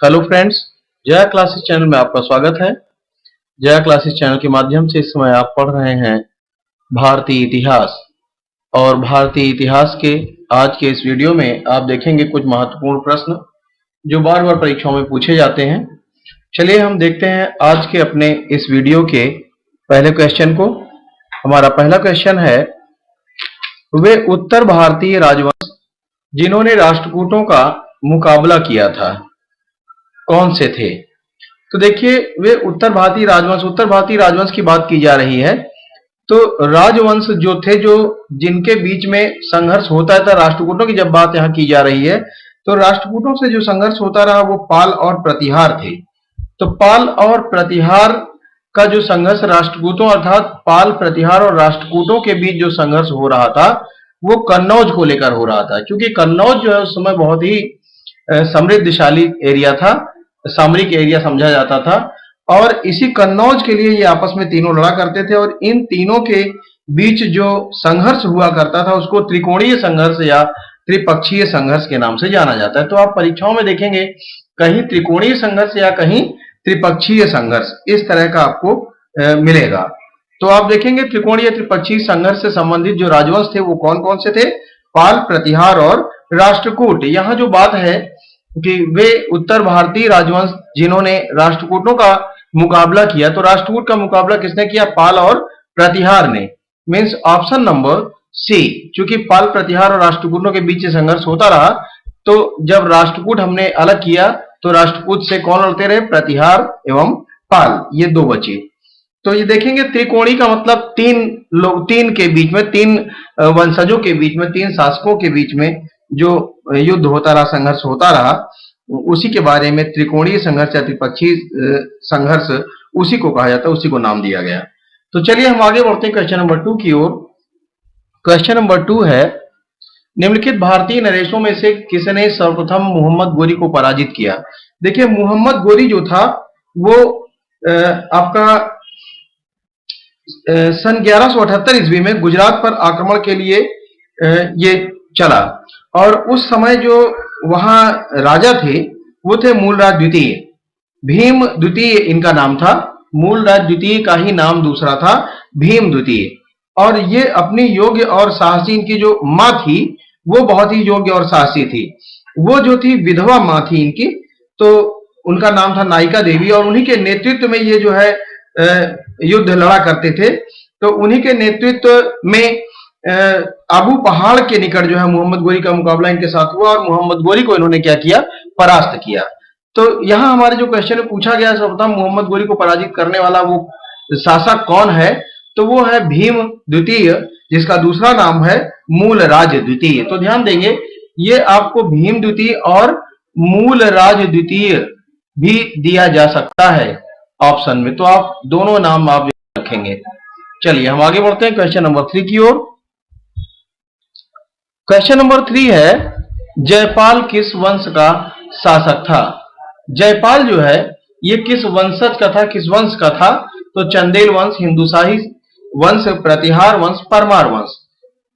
Hello friends, Jaya classes channel में आपका स्वागत है। जया क्लासेस चैनल के माध्यम से इस समय आप पढ़ रहे हैं भारतीय इतिहास। और भारतीय इतिहास के आज के इस वीडियो में आप देखेंगे कुछ महत्वपूर्ण प्रश्न जो बार बार परीक्षाओं में पूछे जाते हैं। चलिए हम देखते हैं आज के अपने इस वीडियो के पहले क्वेश्चन को। हमारा पहला क्वेश्चन है, वे उत्तर भारतीय राजवंश जिन्होंने राष्ट्रकूटों का मुकाबला किया था कौन से थे? तो देखिए, वे उत्तर भारतीय राजवंश की बात की जा रही है। तो राजवंश जो थे, जो जिनके बीच में संघर्ष होता था, राष्ट्रकूटों की जब बात यहाँ की जा रही है तो राष्ट्रकूटों से जो संघर्ष होता रहा वो पाल और प्रतिहार थे। तो पाल और प्रतिहार का जो संघर्ष राष्ट्रकूटों अर्थात पाल, प्रतिहार और राष्ट्रकूटों के बीच जो संघर्ष हो रहा था वो कन्नौज को लेकर हो रहा था, क्योंकि कन्नौज जो है उस समय बहुत ही समृद्धशाली एरिया था, सामरिक एरिया समझा जाता था। और इसी कन्नौज के लिए ये आपस में तीनों लड़ा करते थे और इन तीनों के बीच जो संघर्ष हुआ करता था उसको त्रिकोणीय संघर्ष या त्रिपक्षीय संघर्ष के नाम से जाना जाता है। तो आप परीक्षाओं में देखेंगे कहीं त्रिकोणीय संघर्ष या कहीं त्रिपक्षीय संघर्ष, इस तरह का आपको मिलेगा। तो आप देखेंगे त्रिकोणीय त्रिपक्षीय संघर्ष से संबंधित जो राजवंश थे वो कौन कौन से थे? पाल, प्रतिहार और राष्ट्रकूट। यहाँ जो बात है कि वे उत्तर भारतीय राजवंश जिन्होंने राष्ट्रकूटों का मुकाबला किया, तो राष्ट्रकूट का मुकाबला किसने किया? पाल और प्रतिहार ने। Means option number C. क्योंकि पाल, प्रतिहार और राष्ट्रकूटों के बीच संघर्ष होता रहा, तो जब राष्ट्रकूट हमने अलग किया तो राष्ट्रकूट से कौन लड़ते रहे? प्रतिहार एवं पाल, ये दो बचे। तो ये देखेंगे त्रिकोणी का मतलब तीन के बीच में, तीन वंशजों के बीच में, तीन शासकों के बीच में जो युद्ध होता रहा, संघर्ष होता रहा, उसी के बारे में त्रिकोणीय संघर्ष या त्रिपक्षीय संघर्ष उसी को कहा जाता है, उसी को नाम दिया गया। तो चलिए हम आगे बढ़ते हैं क्वेश्चन नंबर 2 की ओर। क्वेश्चन नंबर 2 है, निम्नलिखित भारतीय नरेशों में से किसने सर्वप्रथम मोहम्मद गोरी को पराजित किया? देखिए, मोहम्मद गोरी जो था वो आपका सन 1178 ईस्वी में गुजरात पर आक्रमण के लिए ये चला। और उस समय जो वहां राजा थे वो थे मूलराज द्वितीय, भीम द्वितीय इनका नाम था। मूलराज द्वितीय का ही नाम दूसरा था भीम द्वितीय। और ये अपनी योग्य और साहसी, इनकी जो माँ थी वो बहुत ही योग्य और साहसी थी। वो जो थी विधवा माँ थी इनकी, तो उनका नाम था नायिका देवी। और उन्हीं के नेतृत्व में ये जो है युद्ध लड़ा करते थे। तो उन्हीं के नेतृत्व में आबू पहाड़ के निकट जो है मोहम्मद गोरी का मुकाबला इनके साथ हुआ और मोहम्मद गोरी को इन्होंने क्या किया? परास्त किया। तो यहाँ हमारे जो क्वेश्चन में पूछा गया सर्वप्रथम मोहम्मद गोरी को पराजित करने वाला वो शासक कौन है? तो वो है भीम द्वितीय, जिसका दूसरा नाम है मूलराज द्वितीय। तो ध्यान देंगे, ये आपको भीम द्वितीय और मूलराज द्वितीय भी दिया जा सकता है ऑप्शन में, तो आप दोनों नाम आप रखेंगे। चलिए हम आगे बढ़ते हैं क्वेश्चन नंबर 3 की ओर। क्वेश्चन नंबर 3 है, जयपाल किस वंश का शासक था? जयपाल जो है ये किस वंशज का था, किस वंश का था? तो चंदेल वंश, हिंदुशाही वंश, प्रतिहार वंश, परमार वंश।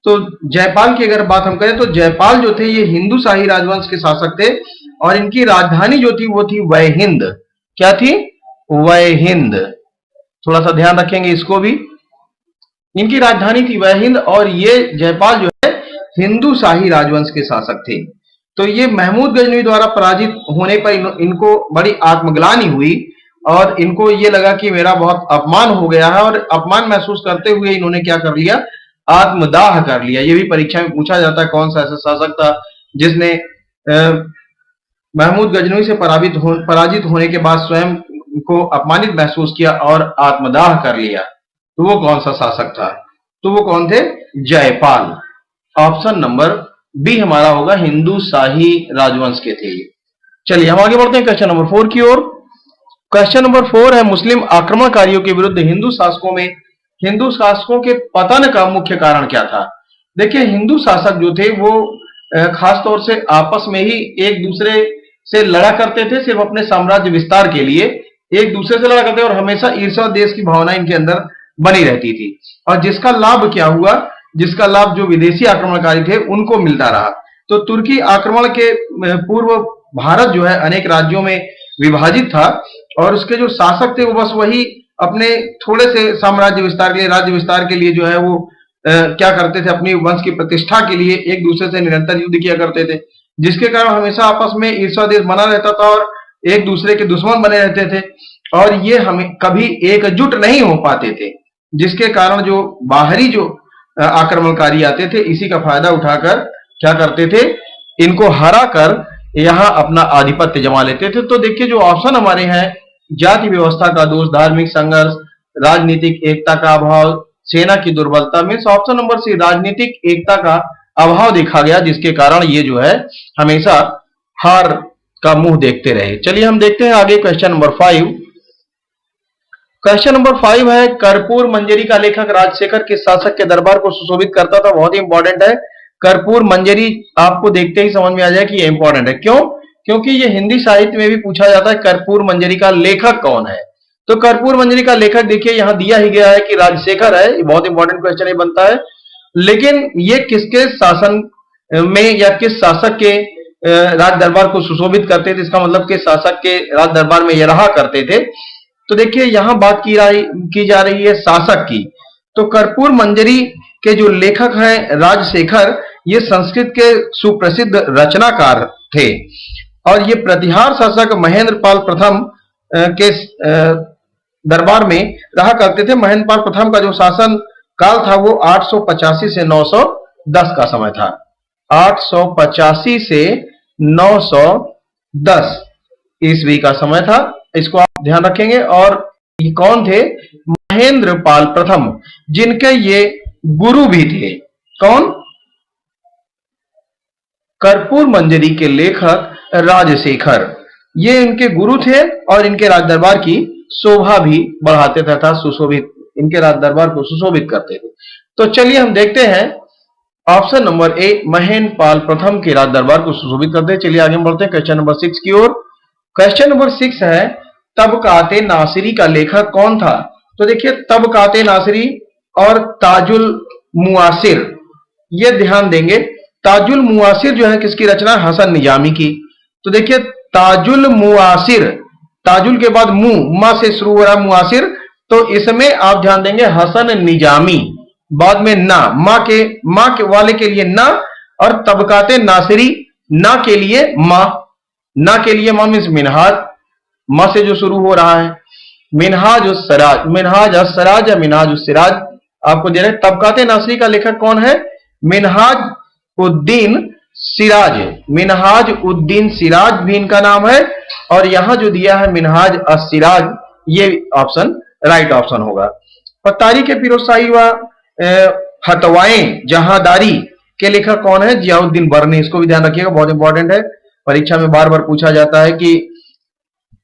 तो जयपाल की अगर बात हम करें तो जयपाल जो थे ये हिंदुशाही राजवंश के शासक थे और इनकी राजधानी जो थी वो थी वयहिंद। क्या थी? वयहिंद। थोड़ा सा ध्यान रखेंगे इसको भी। इनकी राजधानी थी वयहिंद और ये जयपाल जो है हिंदू शाही राजवंश के शासक थे। तो ये महमूद गजनवी द्वारा पराजित होने पर इनको बड़ी आत्मग्लानि हुई और इनको ये लगा कि मेरा बहुत अपमान हो गया है, और अपमान महसूस करते हुए इन्होंने क्या कर लिया? आत्मदाह कर लिया। ये भी परीक्षा में पूछा जाता है कौन सा ऐसा शासक था जिसने महमूद गजनवी से पराजित होने के बाद स्वयं को अपमानित महसूस किया और आत्मदाह कर लिया। तो वो कौन सा शासक था? तो वो कौन थे? जयपाल। ऑप्शन नंबर बी हमारा होगा, हिंदू शाही राजवंश के थे। चलिए हम आगे बढ़ते हैं क्वेश्चन नंबर 4 की ओर। क्वेश्चन नंबर 4 है, मुस्लिम आक्रमणकारियों के विरुद्ध हिंदू शासकों के पतन का मुख्य कारण क्या था? देखिए, हिंदू शासक जो थे वो खास तौर से आपस में ही एक दूसरे से लड़ा करते थे, सिर्फ अपने साम्राज्य विस्तार के लिए एक दूसरे से लड़ा करते और हमेशा ईर्ष्या देश की भावना इनके अंदर बनी रहती थी। और जिसका लाभ क्या हुआ? जिसका लाभ जो विदेशी आक्रमणकारी थे उनको मिलता रहा। तो तुर्की आक्रमण के पूर्व भारत जो है अनेक राज्यों में विभाजित था और उसके जो शासक थे वो बस वही अपने थोड़े से साम्राज्य विस्तार के लिए, राज्य विस्तार के लिए जो है वो क्या करते थे, अपनी वंश की प्रतिष्ठा के लिए एक दूसरे से निरंतर युद्ध किया करते थे, जिसके कारण हमेशा आपस में ईर्ष्या देश बना रहता था और एक दूसरे के दुश्मन बने रहते थे और ये हमें कभी एकजुट नहीं हो पाते थे, जिसके कारण जो बाहरी जो आक्रमणकारी आते थे इसी का फायदा उठाकर क्या करते थे, इनको हरा कर यहाँ अपना आधिपत्य जमा लेते थे। तो देखिए जो ऑप्शन हमारे हैं, जाति व्यवस्था का दोष, धार्मिक संघर्ष, राजनीतिक एकता का अभाव, सेना की दुर्बलता, में ऑप्शन नंबर सी राजनीतिक एकता का अभाव देखा गया, जिसके कारण ये जो है हमेशा हार का मुंह देखते रहे। चलिए हम देखते हैं आगे क्वेश्चन नंबर 5। क्वेश्चन नंबर 5 है, कर्पूर मंजरी का लेखक राजशेखर किस शासक के दरबार को सुशोभित करता था? बहुत ही इंपॉर्टेंट है। कर्पूर मंजरी आपको देखते ही समझ में आ जाए कि ये इंपॉर्टेंट है। क्यों? क्योंकि ये हिंदी साहित्य में भी पूछा जाता है कर्पूर मंजरी का लेखक कौन है। तो कर्पूर मंजरी का लेखक देखिए यहां दिया ही गया है कि राजशेखर है। बहुत इंपॉर्टेंट क्वेश्चन ये बनता है, लेकिन ये किसके शासन में या किस शासक के राज दरबार को सुशोभित करते थे, इसका मतलब कि शासक के राज दरबार में ये रहा करते थे। तो देखिए यहां बात की जा रही है शासक की। तो कर्पूर मंजरी के जो लेखक हैं राजशेखर, ये संस्कृत के सुप्रसिद्ध रचनाकार थे और ये प्रतिहार शासक महेंद्र पाल प्रथम के दरबार में रहा करते थे। महेंद्र पाल प्रथम का जो शासन काल था वो 885 से 910 का समय था। 885 से 910 ईस्वी का समय था, इसको आप ध्यान रखेंगे। और ये कौन थे? महेंद्र पाल प्रथम, जिनके ये गुरु भी थे। कौन? कर्पूर मंजरी के लेखक राजशेखर, ये इनके गुरु थे और इनके राज दरबार की शोभा भी बढ़ाते तथा सुशोभित, इनके राज दरबार को सुशोभित करते थे। तो चलिए हम देखते हैं option number A, Mahendra Pal प्रथम के राज दरबार को सुशोभित करते हैं। चलिए आगे बढ़ते हैं क्वेश्चन नंबर 6 की ओर। क्वेश्चन नंबर 6 है, तबकाते नासिरी का लेखक कौन था? तो देखिए तबकाते नासिरी और ताजुल मुआसिर, ये ध्यान देंगे। ताजुल मुआसिर जो है किसकी रचना? हसन निजामी की। तो देखिए ताजुल मुआसिर, ताजुल के बाद मा से शुरू हो रहा मुआसिर, तो इसमें आप ध्यान देंगे हसन निजामी, बाद में ना, माँ के वाले के लिए ना, और तबकाते नासिरी ना के लिए माँ, ना के लिए माँ मीन्स मिनहाज, माँ से जो शुरू हो रहा है। मिनहाज उस सराज, मिनहाज अस सराज या मिनहाज उस सिराज आपको दे रहे। तबकाते नासिरी का लेखक कौन है? मिनहाज उद्दीन सिराज, मिनहाज उद्दीन सिराज भी इनका नाम है। और यहां जो दिया है मिनहाज अस सिराज, ये ऑप्शन राइट ऑप्शन होगा। और तारीख फिरोजशाही व फतवाएं जहादारी के लेखक कौन है? जियाउद्दीन बरनी, इसको भी ध्यान रखिएगा, बहुत इंपॉर्टेंट है, परीक्षा में बार बार पूछा जाता है कि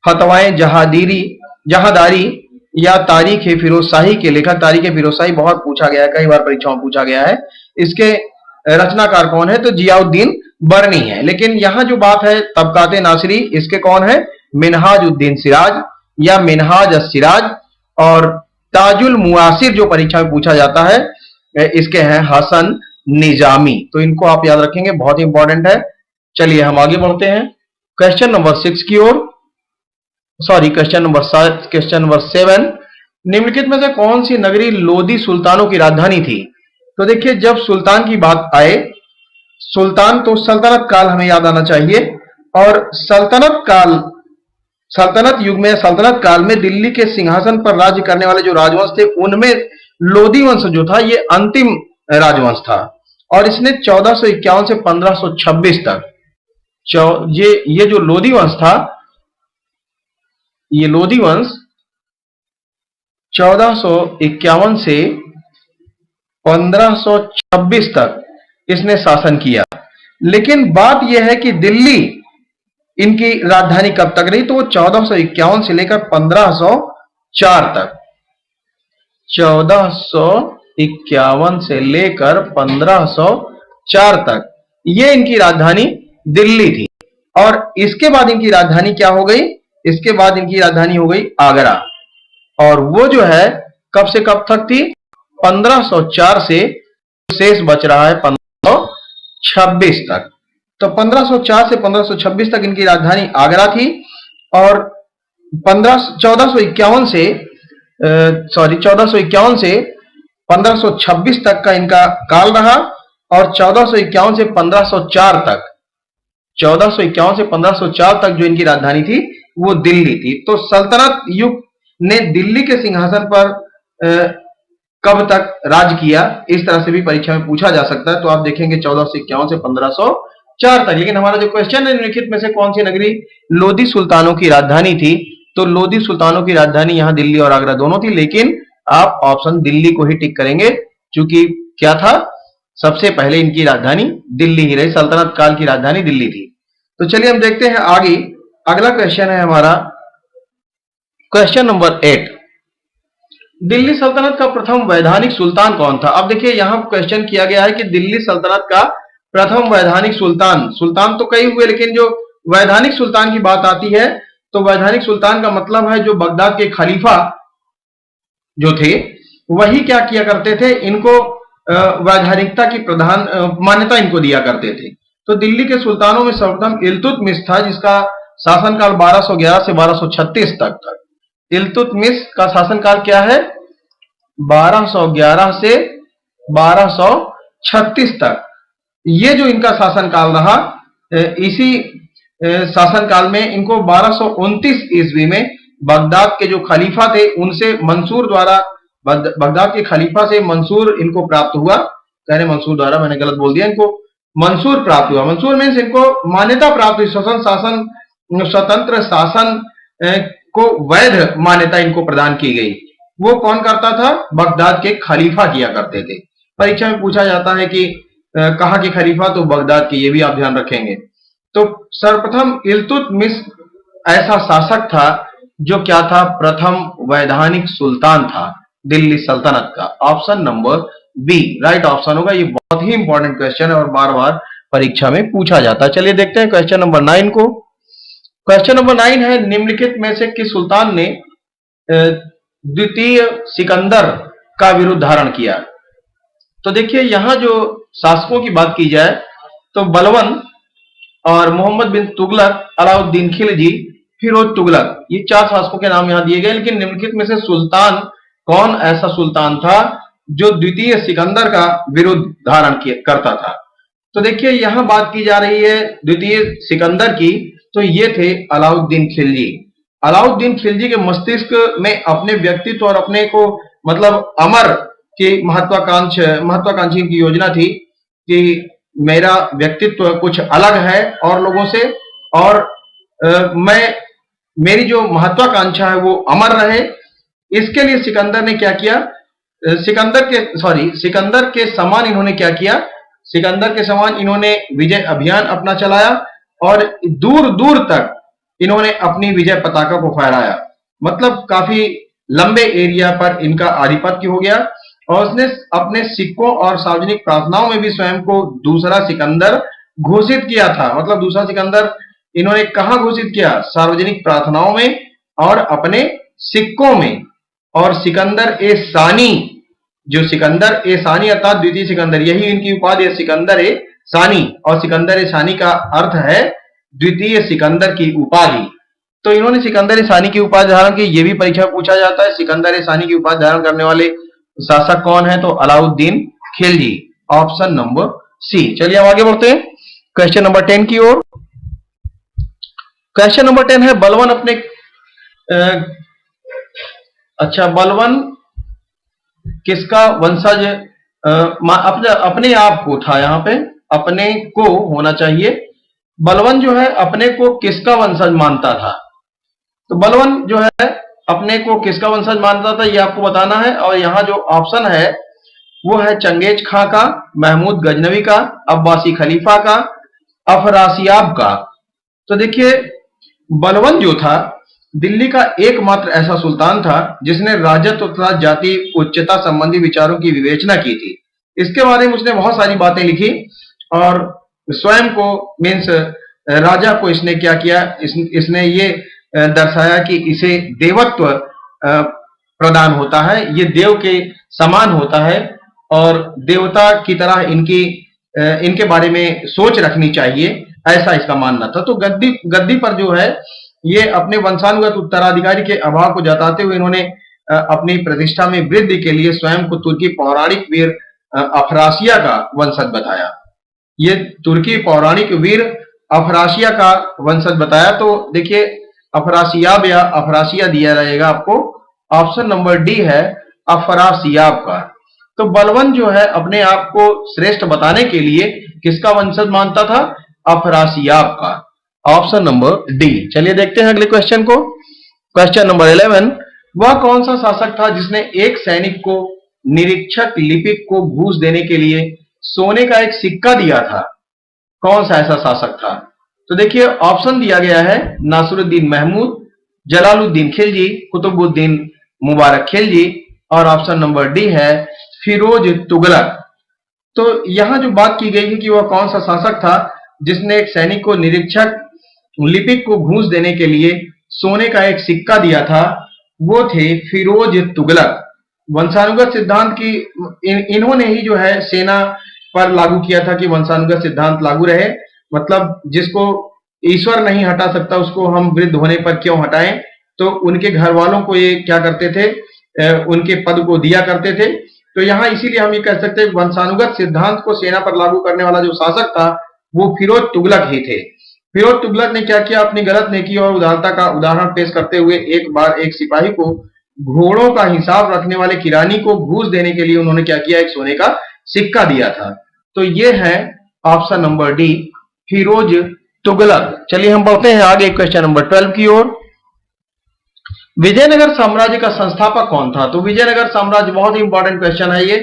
फतवाएं जहादारी या तारीख फिरोजशाही के लेखक। तारीख फिरोजशाही बहुत पूछा गया है, कई बार परीक्षाओं में पूछा गया है। इसके रचनाकार कौन है? तो जियाउद्दीन बरनी है। लेकिन यहां जो बात है तबकाते नासिरी, इसके कौन है? मिनहाज उद्दीन सिराज या मिनहाज सिराज। और ताजुल मुआसिर जो परीक्षा में पूछा जाता है इसके हैं हसन निजामी। तो इनको आप याद रखेंगे, बहुत ही इंपॉर्टेंट है। चलिए हम आगे बढ़ते हैं क्वेश्चन नंबर 6 की ओर, सॉरी क्वेश्चन नंबर 7। निम्नलिखित में से कौन सी नगरी लोदी सुल्तानों की राजधानी थी? तो देखिए जब सुल्तान की बात आए, सुल्तान तो सल्तनत काल हमें याद आना चाहिए। और सल्तनत युग में, सल्तनत काल में दिल्ली के सिंहासन पर राज्य करने वाले जो राजवंश थे उनमें लोदी वंश जो था ये अंतिम राजवंश था। और इसने 1451 से 1526 तक ये जो लोदी वंश था, ये लोदी वंश 1451 से 1526 तक इसने शासन किया। लेकिन बात यह है कि दिल्ली इनकी राजधानी कब तक रही? तो वो 1451 से लेकर 1504 तक, 1451 से लेकर 1504 तक ये इनकी राजधानी दिल्ली थी। और इसके बाद इनकी राजधानी क्या हो गई? इसके बाद इनकी राजधानी हो गई आगरा। और वो जो है कब से कब तक थी? 1504 से शेष बच रहा है 1526 तक। तो 1504 से 1526 तक इनकी राजधानी आगरा थी, और 1451 से 1451 से 1526 तक का इनका काल रहा, और 1451 से 1504 तक 1451 से 1504 तक जो इनकी राजधानी थी वो दिल्ली थी। तो सल्तनत युग ने दिल्ली के सिंहासन पर कब तक राज किया, इस तरह से भी परीक्षा में पूछा जा सकता है। तो आप देखेंगे 1451 से 1504 तक। लेकिन हमारा जो क्वेश्चन है, निम्नलिखित में से कौन सी नगरी लोधी सुल्तानों की राजधानी थी? तो लोधी सुल्तानों की राजधानी यहां दिल्ली और आगरा दोनों थी, लेकिन आप ऑप्शन दिल्ली को ही टिक करेंगे, क्योंकि क्या था, सबसे पहले इनकी राजधानी दिल्ली ही रही, सल्तनत काल की राजधानी दिल्ली थी। तो चलिए हम देखते हैं आगे। अगला क्वेश्चन है हमारा क्वेश्चन नंबर 8। दिल्ली सल्तनत का प्रथम वैधानिक सुल्तान कौन था? अब देखिए यहां क्वेश्चन किया गया है कि दिल्ली सल्तनत का प्रथम वैधानिक सुल्तान, सुल्तान तो कई हुए, लेकिन जो वैधानिक सुल्तान की बात आती है तो वैधानिक सुल्तान का मतलब है जो बगदाद के खलीफा जो थे वही क्या किया करते थे, इनको वैधानिकता की प्रधान मान्यता इनको दिया करते थे। तो दिल्ली के सुल्तानों में सर्वप्रथम इल्तुतमिश था, जिसका शासनकाल 1211 से 1236 तक था। इल्तुतमिश का शासनकाल क्या है? 1211 से 1236 तक। ये जो इनका शासनकाल रहा, इसी शासनकाल में इनको 1229 ईस्वी में बगदाद के जो खलीफा थे उनसे मंसूर द्वारा, बगदाद के खलीफा से मंसूर इनको प्राप्त हुआ। कहने मंसूर द्वारा, मैंने गलत बोल दिया, इनको मंसूर प्राप्त हुआ। मंसूर मीन्स इनको मान्यता प्राप्त हुई, स्वतंत्र शासन को वैध मान्यता इनको प्रदान की गई। वो कौन करता था? बगदाद के खलीफा किया करते थे। परीक्षा में पूछा जाता है कि कहाँ के खलीफा? तो बगदाद के, ये भी आप ध्यान रखेंगे। तो सर्वप्रथम इल्तुतमिश ऐसा शासक था जो क्या था? प्रथम वैधानिक सुल्तान था दिल्ली सल्तनत का। Option number B right option होगा। ये बहुत ही इंपॉर्टेंट क्वेश्चन है और बार बार परीक्षा में पूछा जाता है। चलिए देखते हैं क्वेश्चन नंबर 9 को। क्वेश्चन नंबर 9 है, निम्नलिखित में से किस सुल्तान ने द्वितीय सिकंदर का विरुद्ध धारण किया? तो देखिए यहां जो शासकों की बात की जाए तो बलवन और मोहम्मद बिन तुगलक, अलाउद्दीन खिलजी, फिरोज तुगलक, ये 4 शासकों के नाम यहां दिए गए। लेकिन निम्नलिखित में से सुल्तान कौन ऐसा सुल्तान था जो द्वितीय सिकंदर का विरुद्ध धारण करता था? तो देखिए यहां बात की जा रही है द्वितीय सिकंदर की, तो ये थे अलाउद्दीन खिलजी। अलाउद्दीन खिलजी के मस्तिष्क में अपने व्यक्तित्व और अपने को मतलब अमर की महत्वाकांक्षी की योजना थी कि मेरा व्यक्तित्व कुछ अलग है और लोगों से, और मेरी जो महत्वाकांक्षा है वो अमर रहे। इसके लिए सिकंदर ने क्या किया? सिकंदर के समान इन्होंने क्या किया? सिकंदर के समान इन्होंने विजय अभियान अपना चलाया और दूर दूर तक इन्होंने अपनी विजय पताका को फहराया। मतलब काफी लंबे एरिया पर इनका आधिपत्य हो गया, और उसने अपने सिक्कों और सार्वजनिक प्रार्थनाओं में भी स्वयं को दूसरा सिकंदर घोषित किया था। मतलब दूसरा सिकंदर इन्होंने कहां घोषित किया? सार्वजनिक प्रार्थनाओं में और अपने सिक्कों में। और सिकंदर ए सानी, जो सिकंदर ए सानी अर्थात द्वितीय सिकंदर, यही इनकी उपाधि है, सिकंदर ए सानी। और सिकंदर ए सानी का अर्थ है द्वितीय सिकंदर की उपाधि। तो इन्होंने सिकंदर ए सानी की उपाधि धारण की। ये भी परीक्षा में पूछा जाता है, सिकंदर ए सानी की उपाधि धारण करने वाले शासक कौन है? तो Alauddin Khilji. Option number C. चलिए हम आगे बढ़ते हैं क्वेश्चन नंबर 10 की ओर। क्वेश्चन नंबर 10 है, बलवन अपने बलवन किसका वंशज अपने आप को था? यहां पे अपने को होना चाहिए। बलवन जो है अपने को किसका वंशज मानता था? तो बलवन जो है अपने को किसका वंशज मानता था, ये आपको बताना है। और यहाँ जो ऑप्शन है वो है चंगेज खां का, महमूद गजनवी का, अब्बासी खलीफा का, अफरासियाब का। तो देखिए बलवन जो था दिल्ली का एकमात्र ऐसा सुल्तान था जिसने राजत्व तथा जाति उच्चता संबंधी विचारों की विवेचना की थी। इसके बारे में उसने बहुत सारी बातें लिखी और स्वयं को मीन्स राजा को इसने क्या किया? इसने ये दर्शाया कि इसे देवत्व प्रदान होता है, ये देव के समान होता है और देवता की तरह इनके बारे में सोच रखनी चाहिए। ऐसा इसका मानना था। तो गद्दी गद्दी पर जो है ये अपने वंशानुगत उत्तराधिकारी के अभाव को जताते हुए इन्होंने अपनी प्रतिष्ठा में वृद्धि के लिए स्वयं को तुर्की पौराणिक वीर अफरासिया का वंशज बताया। ये तुर्की पौराणिक वीर अफरासिया का वंशज बताया। तो देखिए अफरासियाब या अफरासिया दिया रहेगा आपको, ऑप्शन नंबर डी है अफरासियाब का। तो बलबन जो है अपने आप को श्रेष्ठ बताने के लिए किसका वंशज मानता था? अफरासियाब का, ऑप्शन नंबर डी। चलिए देखते हैं अगले क्वेश्चन को। क्वेश्चन नंबर 11, वह कौन सा शासक था जिसने एक सैनिक को निरीक्षक लिपिक को घूस देने के लिए सोने का एक सिक्का दिया था? कौन सा ऐसा शासक था? तो देखिए ऑप्शन दिया गया है नासिरुद्दीन महमूद, जलालुद्दीन खिलजी, कुतुबुद्दीन मुबारक खिलजी, और ऑप्शन नंबर डी है फिरोज तुगलक। तो यहां जो बात की गई है कि वह कौन सा शासक था जिसने एक सैनिक को निरीक्षक लिपिक को घूस देने के लिए सोने का एक सिक्का दिया था, वो थे फिरोज तुगलक। वंशानुगत सिद्धांत की इन्होंने ही जो है सेना पर लागू किया था कि वंशानुगत सिद्धांत लागू रहे, मतलब जिसको ईश्वर नहीं हटा सकता उसको हम वृद्ध होने पर क्यों हटाएं। तो उनके घर वालों को ये क्या करते थे, उनके पद को दिया करते थे। तो यहाँ इसीलिए हम ये कह सकते हैं वंशानुगत सिद्धांत को सेना पर लागू करने वाला जो शासक था वो फिरोज तुगलक ही थे। फिरोज तुगलक ने क्या किया, अपनी गलत नेकी और उदारता का उदाहरण पेश करते हुए एक बार एक सिपाही को घोड़ों का हिसाब रखने वाले किरानी को घूस देने के लिए उन्होंने क्या किया, एक सोने का सिक्का दिया था। तो ये है option number D Firoz Tughlaq. चलिए हम बढ़ते हैं आगे क्वेश्चन नंबर 12 की ओर। विजयनगर साम्राज्य का संस्थापक कौन था? तो विजयनगर साम्राज्य बहुत ही इंपॉर्टेंट क्वेश्चन है ये।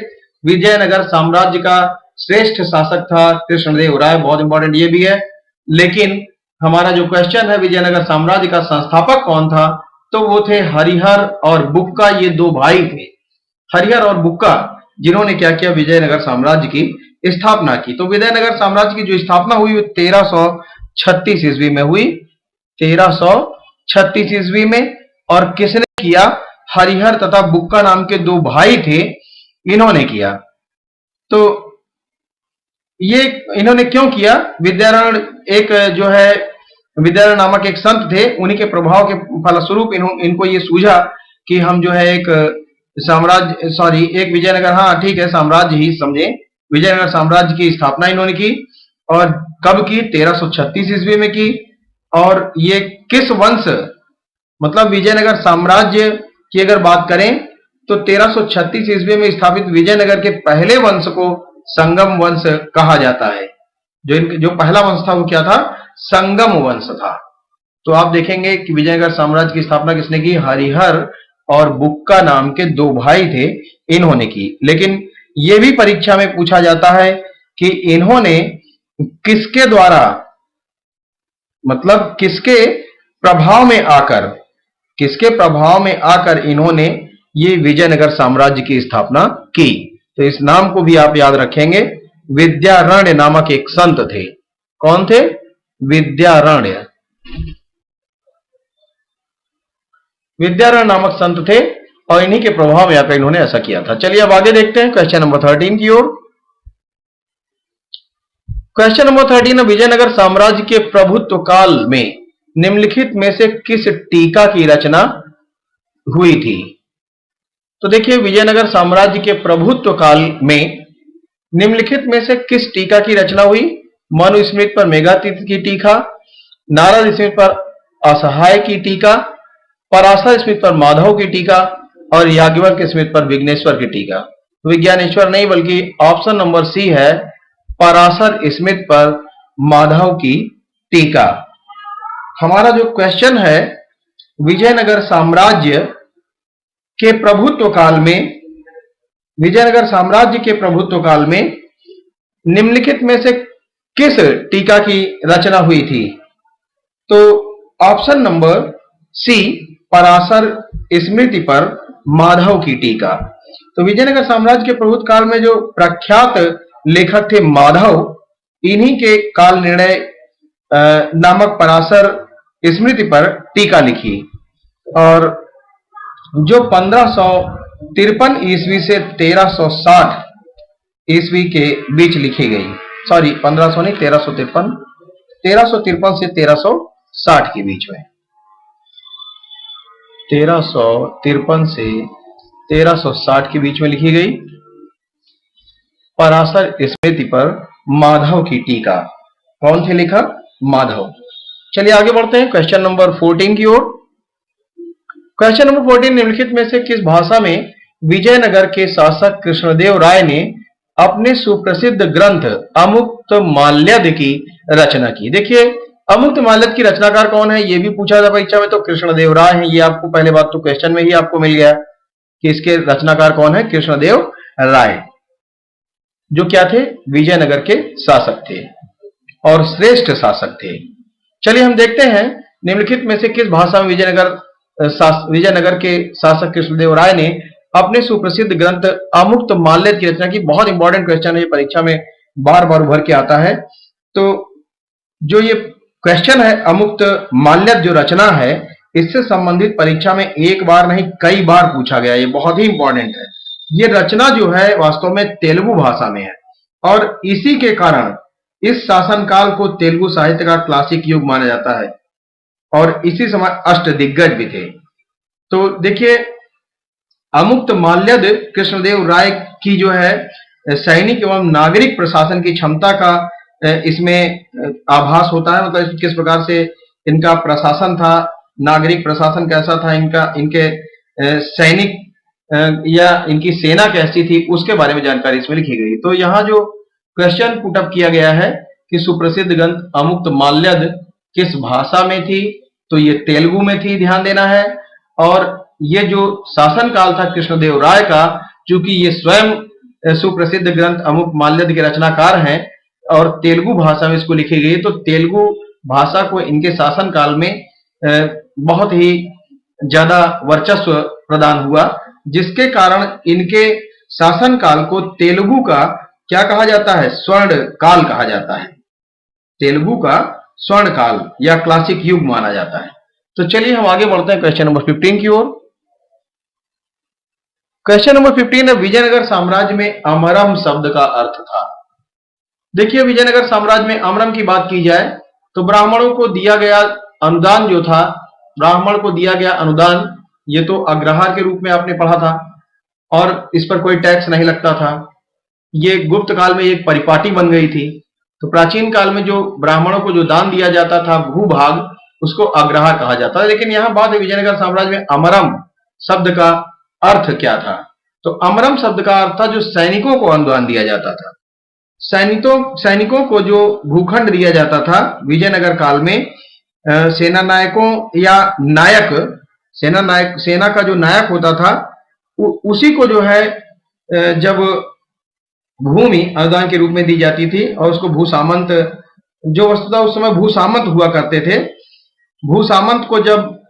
विजयनगर साम्राज्य का श्रेष्ठ शासक था कृष्णदेव राय, बहुत इंपॉर्टेंट ये भी है। लेकिन हमारा जो क्वेश्चन है विजयनगर साम्राज्य का संस्थापक कौन था, तो वो थे हरिहर और बुक्का, ये दो भाई थे, हरिहर और बुक्का, जिन्होंने क्या किया, विजयनगर साम्राज्य की स्थापना की। तो विजयनगर साम्राज्य की जो स्थापना हुई 1336 ईस्वी में हुई, 1336 ईस्वी में। और किसने किया? हरिहर तथा बुक्का नाम के दो भाई थे, इन्होंने किया। तो ये इन्होंने क्यों किया? विद्यारण एक जो है विद्यारण नामक एक संत थे, उन्हीं के प्रभाव के फलस्वरूप इनको ये सूझा कि हम जो है एक साम्राज्य एक विजयनगर, हाँ ठीक है साम्राज्य ही समझे, विजयनगर साम्राज्य की स्थापना इन्होंने की। और कब की? 1336 ईस्वी में की। और ये किस वंश, मतलब विजयनगर साम्राज्य की अगर बात करें तो 1336 ईस्वी में स्थापित विजयनगर के पहले वंश को संगम वंश कहा जाता है। जो पहला वंश था वो क्या था? संगम वंश था। तो आप देखेंगे कि विजयनगर साम्राज्य की स्थापना किसने की? हरिहर और बुक्का नाम के दो भाई थे, इन्होंने की। लेकिन यह भी परीक्षा में पूछा जाता है कि इन्होंने किसके द्वारा, मतलब किसके प्रभाव में आकर इन्होंने ये विजयनगर साम्राज्य की स्थापना की। तो इस नाम को भी आप याद रखेंगे, विद्यारण्य नामक एक संत थे। कौन थे? विद्यारण्य नामक संत थे और इन्हीं के प्रभाव में आकर इन्होंने ऐसा किया था। चलिए अब आगे देखते हैं क्वेश्चन नंबर 13 की ओर। क्वेश्चन नंबर 13, विजयनगर साम्राज्य के प्रभुत्व काल में निम्नलिखित में से किस टीका की रचना हुई थी? तो देखिए विजयनगर साम्राज्य के प्रभुत्व काल में निम्नलिखित में से किस टीका की रचना हुई? मनुस्मृति पर मेघातीत की टीका, नारद स्मृति पर असहाय की टीका, पराशर स्मृति पर माधव की टीका, और याज्ञवल्क्य स्मृति पर विघ्नेश्वर की टीका। विज्ञानेश्वर नहीं बल्कि ऑप्शन नंबर सी है पराशर स्मृति पर माधव की टीका। हमारा जो क्वेश्चन है विजयनगर साम्राज्य के प्रभुत्व काल में, विजयनगर साम्राज्य के प्रभुत्व काल में निम्नलिखित में से किस टीका की रचना हुई थी? तो ऑप्शन नंबर सी पराशर स्मृति पर माधव की टीका। तो विजयनगर साम्राज्य के प्रभुत्व काल में जो प्रख्यात लेखक थे माधव, इन्हीं के काल निर्णय नामक पराशर स्मृति पर टीका लिखी और जो 1553 ईस्वी से 1360 ईस्वी के बीच लिखी गई। 1500 नहीं 1353, 1353 से 1360 के बीच में। 1353 से 1360 के बीच में लिखी गई पराशर स्मृति पर माधव की टीका। कौन थे लेखक? माधव। चलिए आगे बढ़ते हैं क्वेश्चन नंबर 14 की ओर। क्वेश्चन नंबर 14, निम्नलिखित में से किस भाषा में विजयनगर के शासक कृष्णदेव राय ने अपने सुप्रसिद्ध ग्रंथ अमुक्तमाल्यद की रचना की? देखिए, अमुक्तमाल्यद की रचनाकार कौन है, यह भी पूछा था परीक्षा में, तो कृष्णदेव राय है। ये आपको पहले बात तो क्वेश्चन में ही आपको मिल गया कि इसके रचनाकार कौन है, कृष्णदेव राय, जो क्या थे, विजयनगर के शासक थे और श्रेष्ठ शासक थे। चलिए हम देखते हैं निम्नलिखित में से किस भाषा में विजयनगर के शासक कृष्णदेव राय ने अपने सुप्रसिद्ध ग्रंथ अमुक्तमाल्यद की रचना की। बहुत इंपॉर्टेंट क्वेश्चन है, ये परीक्षा में बार बार उभर के आता है। तो जो ये क्वेश्चन है अमुक्तमाल्यद जो रचना है, इससे संबंधित परीक्षा में एक बार नहीं कई बार पूछा गया, ये बहुत ही इंपॉर्टेंट है। ये रचना जो है वास्तव में तेलुगु भाषा में है और इसी के कारण इस शासनकाल को तेलुगु साहित्य का क्लासिक युग माना जाता है और इसी समय अष्टदिग्गज भी थे। तो देखिए, अमुक्तमाल्यद कृष्णदेव राय की जो है सैनिक एवं नागरिक प्रशासन की क्षमता का इसमें आभास होता है। मतलब किस प्रकार से इनका प्रशासन था, नागरिक प्रशासन कैसा था, इनके सैनिक या इनकी सेना कैसी थी, उसके बारे में जानकारी इसमें लिखी गई। तो यहाँ जो क्वेश्चन पुटअप किया गया है कि सुप्रसिद्ध ग्रंथ अमुक्तमाल्यद किस भाषा में थी, तो ये तेलुगु में थी, ध्यान देना है। और ये जो शासनकाल था कृष्णदेव राय का, चूंकि ये स्वयं सुप्रसिद्ध ग्रंथ अमुक्तमाल्यद के रचनाकार हैं और तेलुगु भाषा में इसको लिखी गई, तो तेलुगु भाषा को इनके शासनकाल में बहुत ही ज्यादा वर्चस्व प्रदान हुआ, जिसके कारण इनके शासनकाल को तेलुगु का क्या कहा जाता है, स्वर्ण काल कहा जाता है। तेलुगु का स्वर्ण काल या क्लासिक युग माना जाता है। तो चलिए हम आगे बढ़ते हैं क्वेश्चन नंबर 15 की ओर। क्वेश्चन नंबर 15 है, विजयनगर साम्राज्य में अमरम शब्द का अर्थ था। देखिए, विजयनगर साम्राज्य में अमरम की बात की जाए तो ब्राह्मणों को दिया गया अनुदान जो था, ब्राह्मण को दिया गया अनुदान, ये तो अग्रहार के रूप में आपने पढ़ा था और इस पर कोई टैक्स नहीं लगता था। ये गुप्त काल में एक परिपाटी बन गई थी। तो प्राचीन काल में जो ब्राह्मणों को जो दान दिया जाता था भूभाग, उसको अग्रहार कहा जाता है। लेकिन यहां बात है विजयनगर साम्राज्य में अमरम शब्द का अर्थ क्या था। तो अमरम शब्द का अर्थ था जो सैनिकों को अनुदान दिया जाता था। सैनिकों को जो भूखंड दिया जाता था विजयनगर काल में, सेना नायकों या नायक, सेना का जो नायक होता था उसी को जो है जब भूमि अनुदान के रूप में दी जाती थी और उसको भूसामंत, जो वस्तुतः उस समय भूसामंत हुआ करते थे, भूसामंत को जब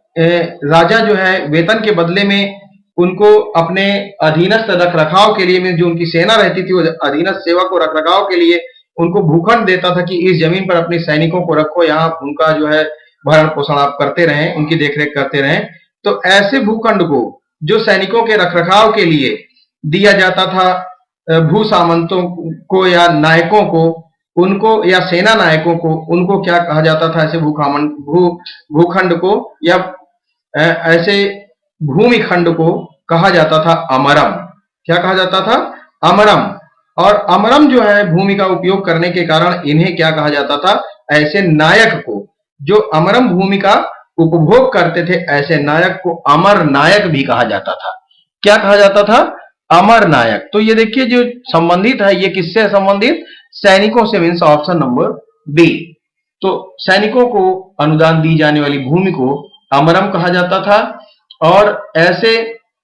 राजा जो है वेतन के बदले में उनको अपने अधीनस्थ रख रखाव के लिए, में जो उनकी सेना रहती थी, वो अधीनस्थ सेवा को रख रखाव के लिए उनको भूखंड देता था कि इस जमीन पर अपने सैनिकों को रखो, यहाँ उनका जो है भरण पोषण आप करते रहें, उनकी देखरेख करते रहें। तो ऐसे भूखंड को जो सैनिकों के रखरखाव के लिए दिया जाता था भू सामंतों को या नायकों को, उनको या सेना नायकों को, उनको क्या कहा जाता था, ऐसे भूखंड को या ऐसे भूमि खंड को कहा जाता था अमरम। क्या कहा जाता था? अमरम। और अमरम जो है भूमि का उपयोग करने के कारण इन्हें क्या कहा जाता था, ऐसे नायक को जो अमरम भूमि का उपभोग करते थे, ऐसे नायक को अमर नायक भी कहा जाता था। क्या कहा जाता था? अमर नायक। तो ये देखिए जो संबंधित है, ये किससे संबंधित? सैनिकों से, मीन्स ऑप्शन नंबर बी। तो सैनिकों को अनुदान दी जाने वाली भूमि को अमरम कहा जाता था और ऐसे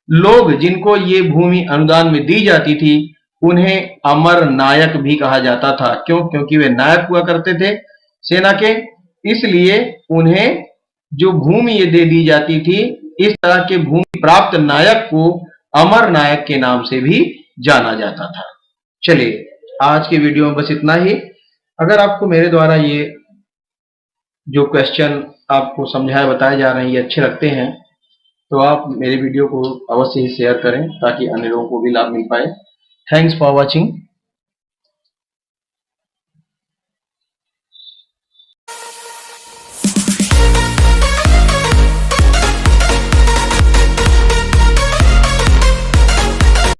लोग जिनको ये भूमि अनुदान में दी जाती थी उन्हें अमर नायक भी कहा जाता था। क्यों? क्योंकि वे नायक हुआ करते थे सेना के, इसलिए उन्हें जो भूमि ये दे दी जाती थी, इस तरह के भूमि प्राप्त नायक को अमर नायक के नाम से भी जाना जाता था। चलिए आज की वीडियो में बस इतना ही। अगर आपको मेरे द्वारा ये जो क्वेश्चन आपको समझाए बताए जा रहे हैं ये अच्छे लगते हैं तो आप मेरे वीडियो को अवश्य ही शेयर करें ताकि अन्य लोगों को भी लाभ मिल पाए। Thanks for watching.